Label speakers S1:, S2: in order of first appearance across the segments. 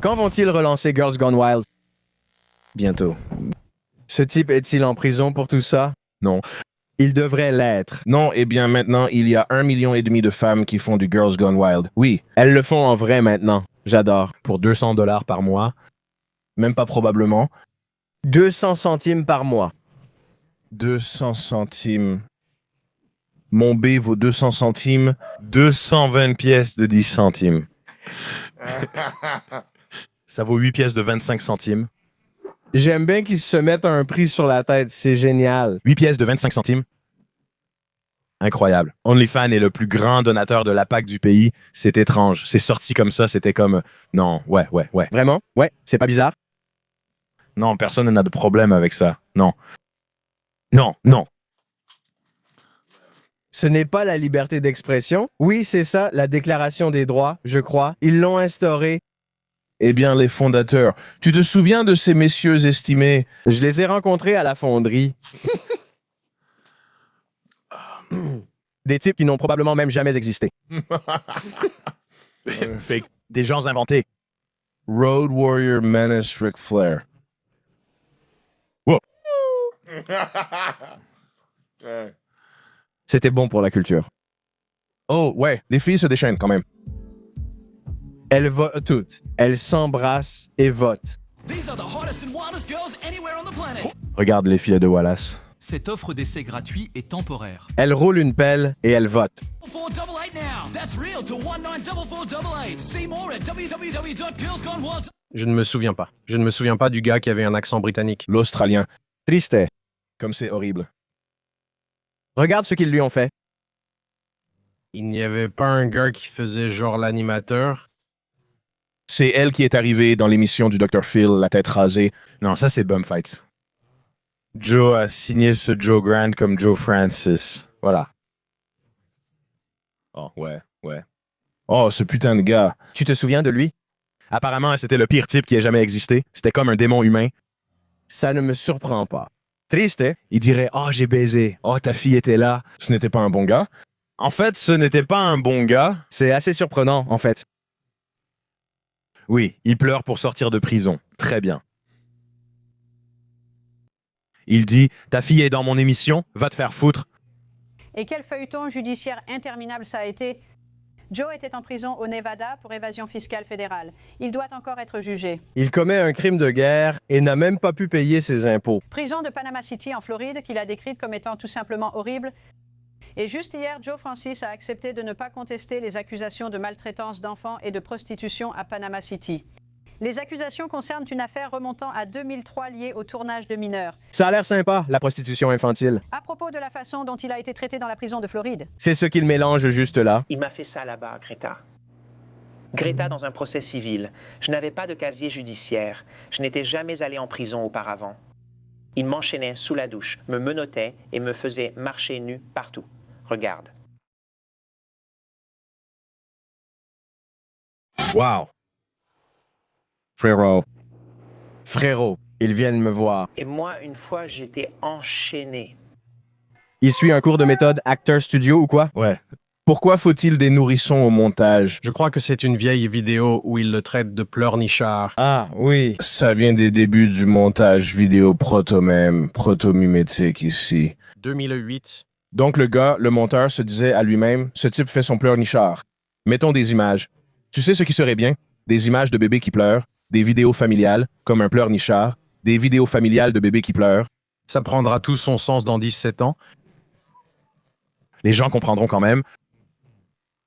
S1: Quand vont-ils relancer Girls Gone Wild?
S2: Bientôt.
S1: Ce type est-il en prison pour tout ça?
S3: Non.
S1: Il devrait l'être.
S4: Non, eh bien maintenant, il y a 1,5 million de femmes qui font du Girls Gone Wild. Oui,
S1: Elles le font en vrai maintenant. J'adore.
S3: Pour 200$ par mois.
S4: même pas probablement.
S1: 200 centimes par mois.
S4: 200 centimes. Mon B vaut 200 centimes.
S3: 220 pièces de 10 centimes. Ça vaut 8 pièces de 25 centimes.
S1: J'aime bien qu'ils se mettent un prix sur la tête. C'est génial.
S3: 8 pièces de 25 centimes. Incroyable. OnlyFans est le plus grand donateur de la PAC du pays. C'est étrange. C'est sorti comme ça. C'était comme... Non, ouais.
S1: Vraiment? Ouais, c'est pas bizarre?
S3: Non, personne n'a de problème avec ça. Non. Non.
S1: Ce n'est pas la liberté d'expression. Oui, c'est ça, la Déclaration des droits, je crois. Ils l'ont instaurée.
S4: Eh bien, les fondateurs. Tu te souviens de ces messieurs estimés?
S1: Je les ai rencontrés à la fonderie. Des types qui n'ont probablement même jamais existé.
S3: Fait que des gens inventés.
S4: Road Warrior Menace Ric Flair.
S3: Wow.
S1: C'était bon pour la culture.
S4: Oh, ouais, les filles se déchaînent quand même.
S1: Elles votent toutes. Elles s'embrassent et votent.
S5: These are the hottest and wildest girls anywhere on the planet.
S3: Regarde les filets de Wallace.
S5: Cette offre d'essai gratuit est temporaire.
S1: Elles roulent une pelle et elles votent.
S5: 488 now. That's real to 194488. See more at www.girlsgonewild.
S2: Je ne me souviens pas. Je ne me souviens pas du gars qui avait un accent britannique.
S4: L'Australien.
S1: Triste.
S4: Comme c'est horrible.
S1: Regarde ce qu'ils lui ont fait.
S2: Il n'y avait pas un gars qui faisait genre l'animateur?
S4: C'est elle qui est arrivée dans l'émission du Dr. Phil, la tête rasée.
S3: Non, ça c'est Bum Fights. Joe a signé ce Joe Grant comme Joe Francis. Voilà. Oh, ouais.
S4: Oh, ce putain de gars.
S1: Tu te souviens de lui?
S3: Apparemment, c'était le pire type qui ait jamais existé. C'était comme un démon humain.
S1: Ça ne me surprend pas. Triste.
S3: Il dirait « Oh, j'ai baisé. Oh, ta fille était là.
S4: Ce n'était pas un bon gars. »
S3: En fait, ce n'était pas un bon gars.
S1: C'est assez surprenant, en fait.
S3: Oui, il pleure pour sortir de prison. Très bien. Il dit « Ta fille est dans mon émission. Va te faire foutre. »
S6: Et quel feuilleton judiciaire interminable ça a été. Joe était en prison au Nevada pour évasion fiscale fédérale. Il doit encore être jugé.
S1: Il commet un crime de guerre et n'a même pas pu payer ses impôts.
S6: Prison de Panama City en Floride qu'il a décrite comme étant tout simplement horrible. Et juste hier, Joe Francis a accepté de ne pas contester les accusations de maltraitance d'enfants et de prostitution à Panama City. Les accusations concernent une affaire remontant à 2003 liée au tournage de mineurs.
S1: Ça a l'air sympa, la prostitution infantile.
S6: À propos de la façon dont il a été traité dans la prison de Floride.
S1: C'est ce qu'il mélange juste là.
S7: Il m'a fait ça là-bas, Greta. Greta dans un procès civil. Je n'avais pas de casier judiciaire. Je n'étais jamais allé en prison auparavant. Il m'enchaînait sous la douche, me menottait et me faisait marcher nu partout. Regarde.
S3: Wow.
S1: Frérot, ils viennent me voir.
S7: Et moi, une fois, j'étais enchaîné.
S1: Il suit un cours de méthode Actor Studio ou quoi?
S3: Ouais.
S4: Pourquoi faut-il des nourrissons au montage?
S2: Je crois que c'est une vieille vidéo où il le traite de pleurnichard.
S1: Ah, oui.
S4: Ça vient des débuts du montage vidéo proto-même, proto-mimétique ici.
S2: 2008.
S4: Donc le gars, le monteur, se disait à lui-même, ce type fait son pleurnichard. Mettons des images. Tu sais ce qui serait bien? Des images de bébés qui pleurent, des vidéos familiales, comme un pleurnichard, des vidéos familiales de bébés qui pleurent.
S2: Ça prendra tout son sens dans 17 ans.
S3: Les gens comprendront quand même.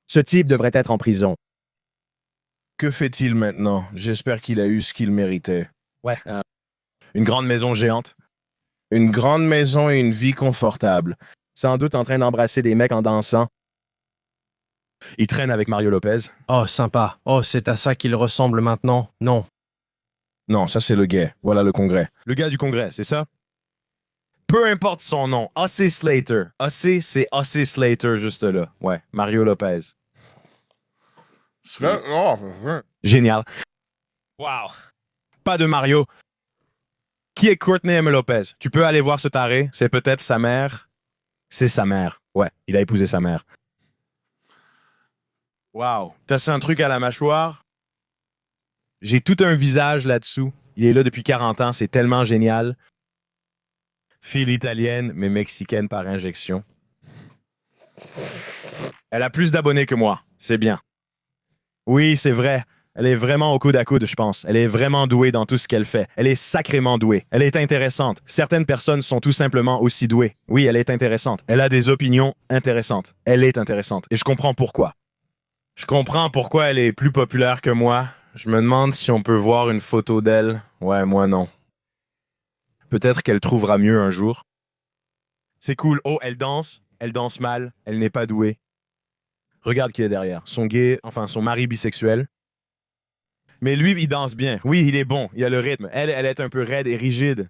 S1: Ce type devrait être en prison.
S4: Que fait-il maintenant? J'espère qu'il a eu ce qu'il méritait.
S3: Ouais. Une grande maison géante.
S4: Une grande maison et une vie confortable.
S1: Sans doute en train d'embrasser des mecs en dansant.
S3: Il traîne avec Mario Lopez.
S2: Oh, sympa. Oh, c'est à ça qu'il ressemble maintenant. Non.
S4: Non, ça c'est le gay. Voilà le congrès.
S3: Le gars du congrès, c'est ça? Peu importe son nom. A.C. Slater. A.C., c'est A.C. Slater juste là. Ouais, Mario Lopez. Génial. Wow. Pas de Mario. Qui est Courtney M. Lopez? Tu peux aller voir ce taré. C'est peut-être sa mère. C'est sa mère. Ouais, il a épousé sa mère. Wow. T'as un truc à la mâchoire? J'ai tout un visage là-dessous. Il est là depuis 40 ans, c'est tellement génial. Fille italienne, mais mexicaine par injection. Elle a plus d'abonnés que moi, c'est bien. Oui, c'est vrai. Elle est vraiment au coude à coude, je pense. Elle est vraiment douée dans tout ce qu'elle fait. Elle est sacrément douée. Elle est intéressante. Certaines personnes sont tout simplement aussi douées. Oui, elle est intéressante. Elle a des opinions intéressantes. Elle est intéressante. Et je comprends pourquoi. Je comprends pourquoi elle est plus populaire que moi. Je me demande si on peut voir une photo d'elle. Ouais, moi non. Peut-être qu'elle trouvera mieux un jour. C'est cool. Oh, elle danse mal. Elle n'est pas douée. Regarde qui est derrière. Son mari bisexuel. Mais lui, il danse bien. Oui, il est bon. Il a le rythme. Elle est un peu raide et rigide.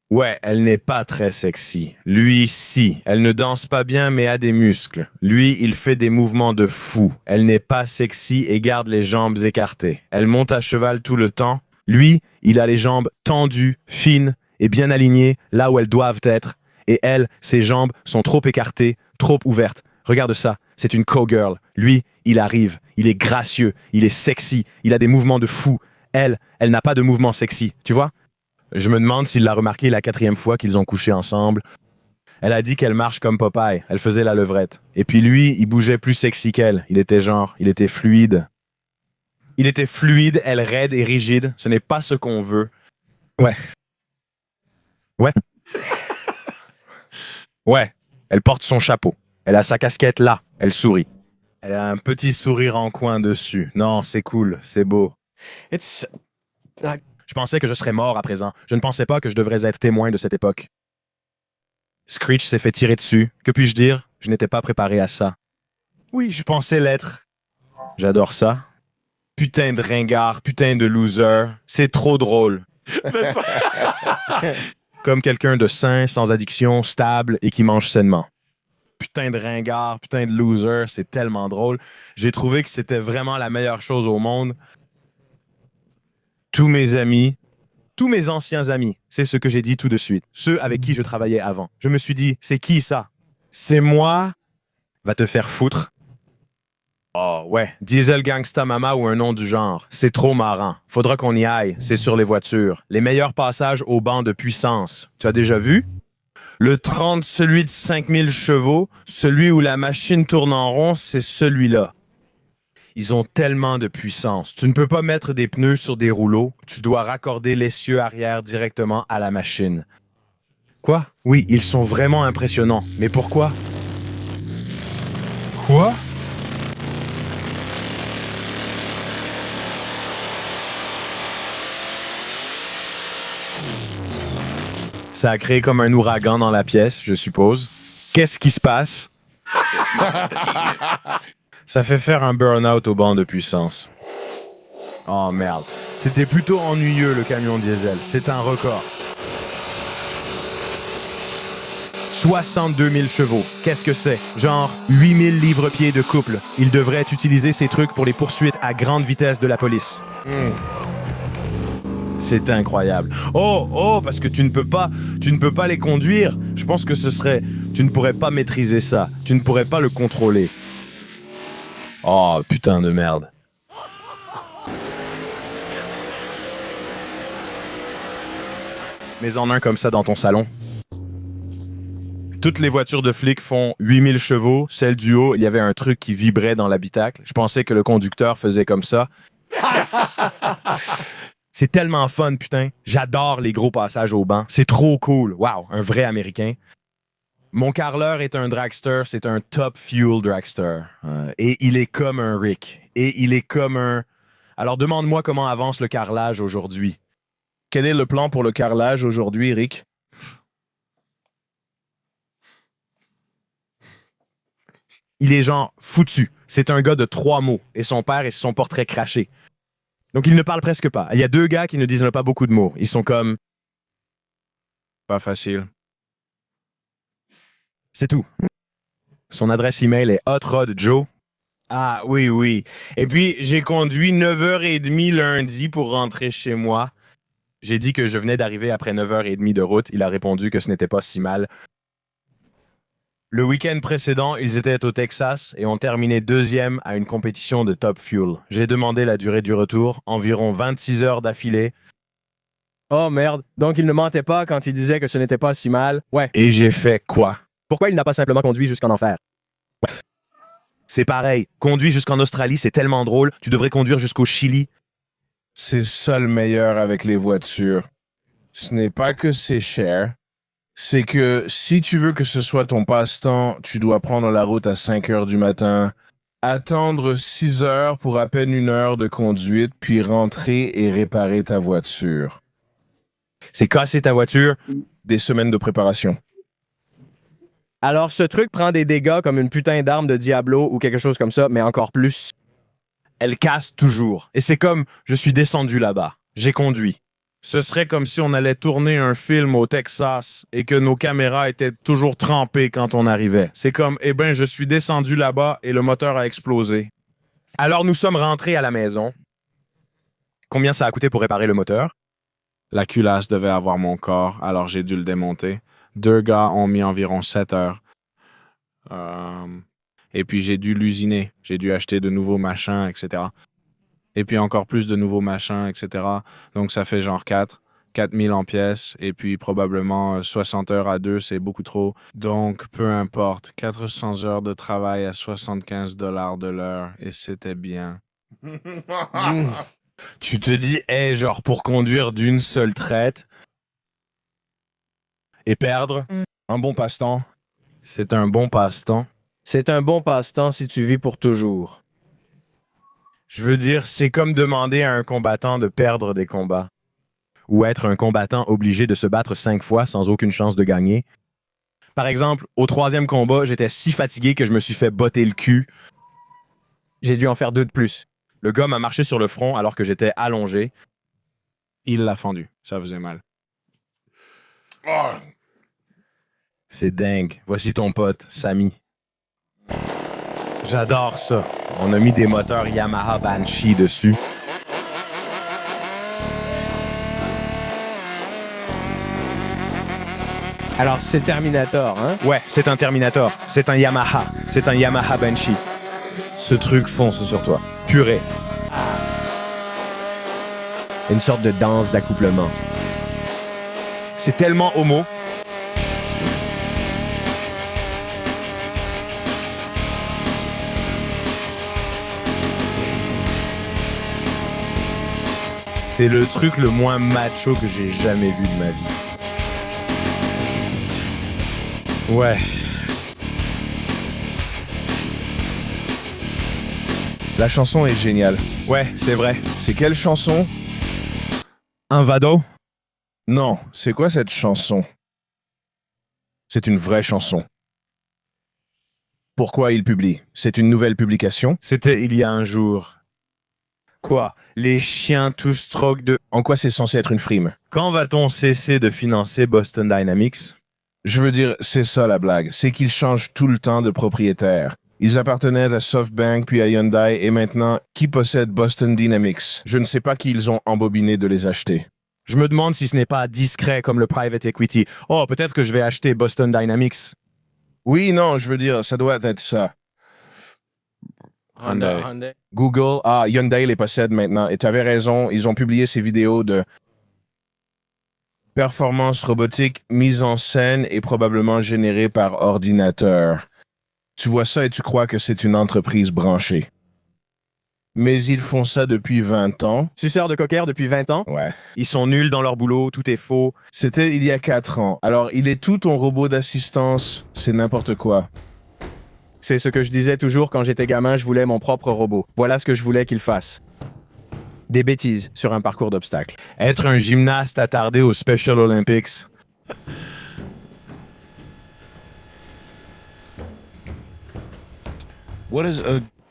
S3: Ouais, elle n'est pas très sexy. Lui, si. Elle ne danse pas bien, mais a des muscles. Lui, il fait des mouvements de fou. Elle n'est pas sexy et garde les jambes écartées. Elle monte à cheval tout le temps. Lui, il a les jambes tendues, fines et bien alignées là où elles doivent être. Et elle, ses jambes sont trop écartées, trop ouvertes. Regarde ça, c'est une cowgirl. Lui, il arrive, il est gracieux, il est sexy, il a des mouvements de fou. Elle n'a pas de mouvements sexy, tu vois? Je me demande s'il l'a remarqué la 4e fois qu'ils ont couché ensemble. Elle a dit qu'elle marche comme Popeye, elle faisait la levrette. Et puis lui, il bougeait plus sexy qu'elle. Il était fluide. Il était fluide, elle raide et rigide. Ce n'est pas ce qu'on veut. Ouais. Ouais, elle porte son chapeau. Elle a sa casquette là, elle sourit. Elle a un petit sourire en coin dessus. Non, c'est cool, c'est beau. Je pensais que je serais mort à présent. Je ne pensais pas que je devrais être témoin de cette époque. Screech s'est fait tirer dessus. Que puis-je dire? Je n'étais pas préparé à ça. Oui, je pensais l'être. J'adore ça. Putain de ringard, putain de loser. C'est trop drôle. Comme quelqu'un de sain, sans addiction, stable et qui mange sainement. Putain de ringard, putain de loser, c'est tellement drôle. J'ai trouvé que c'était vraiment la meilleure chose au monde. Tous mes amis, tous mes anciens amis, c'est ce que j'ai dit tout de suite. Ceux avec qui je travaillais avant. Je me suis dit, c'est qui ça? C'est moi? Va te faire foutre. Oh ouais, Diesel Gangsta Mama ou un nom du genre. C'est trop marrant. Faudra qu'on y aille, c'est sur les voitures. Les meilleurs passages au banc de puissance. Tu as déjà vu? Le 30, celui de 5000 chevaux, celui où la machine tourne en rond, c'est celui-là. Ils ont tellement de puissance. Tu ne peux pas mettre des pneus sur des rouleaux. Tu dois raccorder l'essieu arrière directement à la machine. Quoi? Oui, ils sont vraiment impressionnants. Mais pourquoi? Quoi? Ça a créé comme un ouragan dans la pièce, je suppose. Qu'est-ce qui se passe? Ça fait faire un burn-out au banc de puissance. Oh merde. C'était plutôt ennuyeux le camion diesel. C'est un record. 62 000 chevaux. Qu'est-ce que c'est? Genre 8 000 livres-pieds de couple. Il devrait utiliser ces trucs pour les poursuites à grande vitesse de la police. C'est incroyable. Oh, parce que tu ne peux pas les conduire. Je pense que tu ne pourrais pas maîtriser ça. Tu ne pourrais pas le contrôler. Oh, putain de merde. Mets-en un comme ça dans ton salon. Toutes les voitures de flics font 8000 chevaux. Celle du haut, il y avait un truc qui vibrait dans l'habitacle. Je pensais que le conducteur faisait comme ça. C'est tellement fun, putain. J'adore les gros passages au banc. C'est trop cool. Wow, un vrai Américain. Mon carreleur est un dragster. C'est un top fuel dragster. Et il est comme un Rick. Et il est comme un... Alors demande-moi comment avance le carrelage aujourd'hui.
S4: Quel est le plan pour le carrelage aujourd'hui, Rick?
S3: Il est genre foutu. C'est un gars de 3 mots. Et son père est son portrait craché. Donc, il ne parle presque pas. Il y a 2 gars qui ne disent pas beaucoup de mots. Ils sont comme... Pas facile. C'est tout. Son adresse email est hotrodjoe. Ah, oui. Et puis, j'ai conduit 9h30 lundi pour rentrer chez moi. J'ai dit que je venais d'arriver après 9h30 de route. Il a répondu que ce n'était pas si mal. Le week-end précédent, ils étaient au Texas et ont terminé 2e à une compétition de Top Fuel. J'ai demandé la durée du retour, environ 26 heures d'affilée,
S1: Oh merde, donc il ne mentait pas quand il disait que ce n'était pas si mal. Ouais,
S3: et j'ai fait quoi?
S1: pourquoi il n'a pas simplement conduit jusqu'en enfer?
S3: C'est pareil, conduire jusqu'en Australie, c'est tellement drôle, tu devrais conduire jusqu'au Chili.
S4: C'est ça le meilleur avec les voitures. Ce n'est pas que c'est cher, c'est que si tu veux que ce soit ton passe-temps, tu dois prendre la route à 5 heures du matin, attendre 6 heures pour à peine 1 heure de conduite, puis rentrer et réparer ta voiture.
S3: C'est casser ta voiture.
S4: Des semaines de préparation.
S1: Alors ce truc prend des dégâts comme une putain d'arme de Diablo ou quelque chose comme ça, mais encore plus.
S3: Elle casse toujours. Et c'est comme, je suis descendu là-bas. J'ai conduit. Ce serait comme si on allait tourner un film au Texas et que nos caméras étaient toujours trempées quand on arrivait. C'est comme, eh ben, je suis descendu là-bas et le moteur a explosé. Alors nous sommes rentrés à la maison. Combien ça a coûté pour réparer le moteur?
S2: La culasse devait avoir mon corps, alors j'ai dû le démonter. 2 gars ont mis environ 7 heures. Et puis j'ai dû l'usiner. J'ai dû acheter de nouveaux machins, etc. Et puis encore plus de nouveaux machins, etc. Donc ça fait genre 4000 en pièces. Et puis probablement 60 heures à 2, c'est beaucoup trop. Donc peu importe, 400 heures de travail à 75 $ de l'heure. Et c'était bien.
S3: Tu te dis, hey, genre pour conduire d'une seule traite et perdre,
S4: Un bon passe-temps.
S3: c'est un bon passe-temps.
S1: C'est un bon passe-temps si tu vis pour toujours.
S3: Je veux dire, c'est comme demander à un combattant de perdre des combats. Ou être un combattant obligé de se battre 5 fois sans aucune chance de gagner. Par exemple, au 3e combat, j'étais si fatigué que je me suis fait botter le cul.
S1: J'ai dû en faire 2 de plus.
S3: Le gars m'a marché sur le front alors que j'étais allongé.
S2: Il l'a fendu. Ça faisait mal.
S3: C'est dingue. Voici ton pote, Samy. J'adore ça. On a mis des moteurs Yamaha Banshee dessus.
S1: Alors c'est Terminator, hein?
S3: Ouais, c'est un Terminator. C'est un Yamaha. C'est un Yamaha Banshee. Ce truc fonce sur toi. Purée.
S1: Une sorte de danse d'accouplement.
S3: C'est tellement homo. C'est le truc le moins macho que j'ai jamais vu de ma vie. Ouais.
S4: La chanson est géniale.
S3: Ouais, c'est vrai.
S4: C'est quelle chanson?
S3: Un vado?
S4: Non, c'est quoi cette chanson? C'est une vraie chanson. Pourquoi il publie? C'est une nouvelle publication?
S3: C'était il y a un jour. Quoi? Les chiens tous stroke de...
S4: En quoi c'est censé être une frime?
S3: Quand va-t-on cesser de financer Boston Dynamics?
S4: Je veux dire, c'est ça la blague. C'est qu'ils changent tout le temps de propriétaire. Ils appartenaient à SoftBank puis à Hyundai et maintenant, qui possède Boston Dynamics? Je ne sais pas qui ils ont embobiné de les acheter.
S3: Je me demande si ce n'est pas discret comme le private equity. Oh, peut-être que je vais acheter Boston Dynamics.
S4: Oui, non, je veux dire, ça doit être ça.
S2: Hyundai.
S4: Google, Hyundai les possède maintenant. Et tu avais raison, ils ont publié ces vidéos de performance robotique mise en scène et probablement générée par ordinateur. Tu vois ça et tu crois que c'est une entreprise branchée. Mais ils font ça depuis 20 ans.
S1: Suceur de cocker depuis 20 ans?
S4: Ouais.
S3: Ils sont nuls dans leur boulot, tout est faux.
S4: C'était il y a 4 ans. Alors, il est tout ton robot d'assistance. C'est n'importe quoi.
S1: C'est ce que je disais toujours quand j'étais gamin, je voulais mon propre robot. Voilà ce que je voulais qu'il fasse. Des bêtises sur un parcours d'obstacles.
S3: Être un gymnaste attardé aux Special Olympics.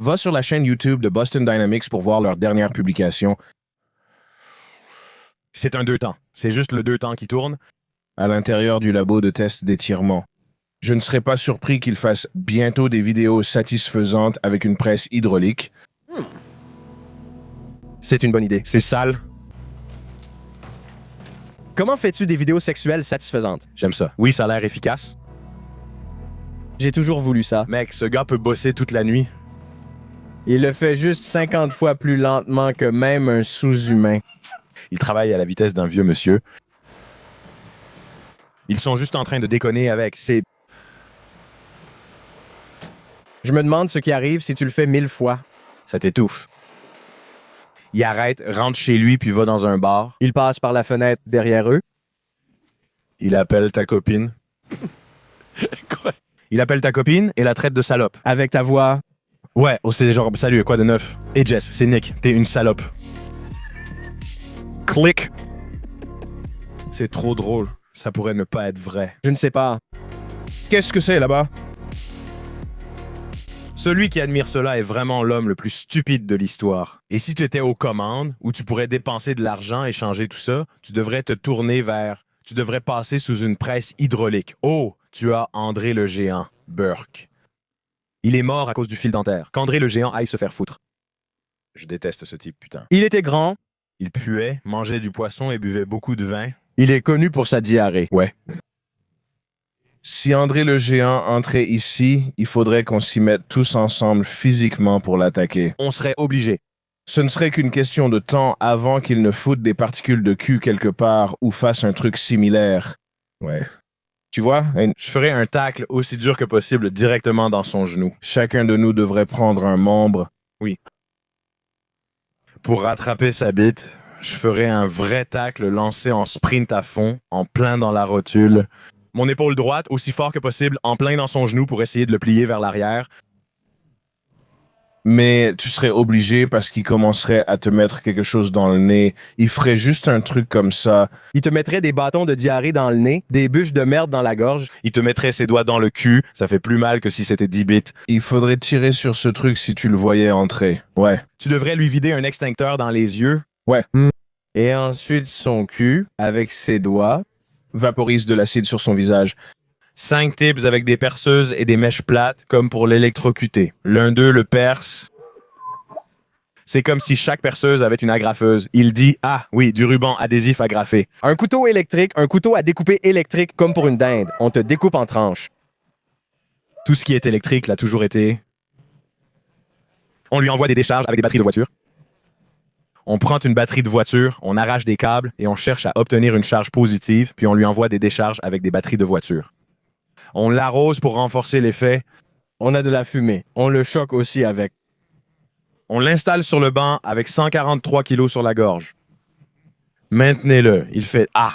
S4: Va sur la chaîne YouTube de Boston Dynamics pour voir leur dernière publication.
S3: C'est un 2 temps. C'est juste le 2 temps qui tourne.
S4: À l'intérieur du labo de test d'étirement. Je ne serais pas surpris qu'ils fassent bientôt des vidéos satisfaisantes avec une presse hydraulique.
S1: C'est une bonne idée.
S3: C'est sale.
S1: Comment fais-tu des vidéos sexuelles satisfaisantes?
S3: J'aime ça. Oui, ça a l'air efficace.
S1: J'ai toujours voulu ça.
S3: Mec, ce gars peut bosser toute la nuit.
S1: Il le fait juste 50 fois plus lentement que même un sous-humain.
S3: Il travaille à la vitesse d'un vieux monsieur. Ils sont juste en train de déconner avec.
S1: Je me demande ce qui arrive si tu le fais 1000 fois.
S3: Ça t'étouffe. Il arrête, rentre chez lui, puis va dans un bar.
S1: Il passe par la fenêtre derrière eux.
S3: Il appelle ta copine. Quoi? Il appelle ta copine et la traite de salope.
S1: Avec ta voix.
S3: Ouais, c'est genre, salut, quoi de neuf? Hey Jess, c'est Nick, t'es une salope. Clic. C'est trop drôle. Ça pourrait ne pas être vrai.
S1: Je ne sais pas.
S4: Qu'est-ce que c'est là-bas?
S3: Celui qui admire cela est vraiment l'homme le plus stupide de l'histoire. Et si tu étais aux commandes, où tu pourrais dépenser de l'argent et changer tout ça, tu devrais te tourner vers... Tu devrais passer sous une presse hydraulique. Oh, tu as André le Géant, Burke. Il est mort à cause du fil dentaire. Qu'André le Géant aille se faire foutre. Je déteste ce type, putain.
S1: Il était grand.
S3: Il puait, mangeait du poisson et buvait beaucoup de vin.
S1: Il est connu pour sa diarrhée.
S3: Ouais.
S4: Si André le Géant entrait ici, il faudrait qu'on s'y mette tous ensemble physiquement pour l'attaquer.
S3: On serait obligé.
S4: Ce ne serait qu'une question de temps avant qu'il ne foute des particules de cul quelque part ou fasse un truc similaire. Ouais. Tu vois,
S3: Je ferais un tacle aussi dur que possible directement dans son genou.
S4: chacun de nous devrait prendre un membre.
S3: Pour rattraper sa bite, je ferais un vrai tacle lancé en sprint à fond, en plein dans la rotule. Mon épaule droite, aussi fort que possible, en plein dans son genou pour essayer de le plier vers l'arrière.
S4: Mais tu serais obligé parce qu'il commencerait à te mettre quelque chose dans le nez. Il ferait juste un truc comme ça.
S1: Il te mettrait des bâtons de diarrhée dans le nez, des bûches de merde dans la gorge.
S3: Il te mettrait ses doigts dans le cul, ça fait plus mal que si c'était 10 bits.
S4: Il faudrait tirer sur ce truc si tu le voyais entrer. Ouais.
S3: Tu devrais lui vider un extincteur dans les yeux.
S4: Ouais.
S1: Et ensuite son cul, avec ses doigts.
S4: Vaporise de l'acide sur son visage.
S3: 5 tips avec des perceuses et des mèches plates, comme pour l'électrocuter. L'un d'eux le perce. C'est comme si chaque perceuse avait une agrafeuse. Il dit « Ah, oui, du ruban adhésif agrafé.
S1: Un couteau électrique, un couteau à découper électrique comme pour une dinde. On te découpe en tranches. »
S3: Tout ce qui est électrique l'a toujours été. On lui envoie des décharges avec des batteries de voiture. On prend une batterie de voiture, on arrache des câbles et on cherche à obtenir une charge positive, puis on lui envoie des décharges avec des batteries de voiture. On l'arrose pour renforcer l'effet.
S1: On a de la fumée. On le choque aussi avec.
S3: On l'installe sur le banc avec 143 kilos sur la gorge. Maintenez-le. Il fait « Ah! »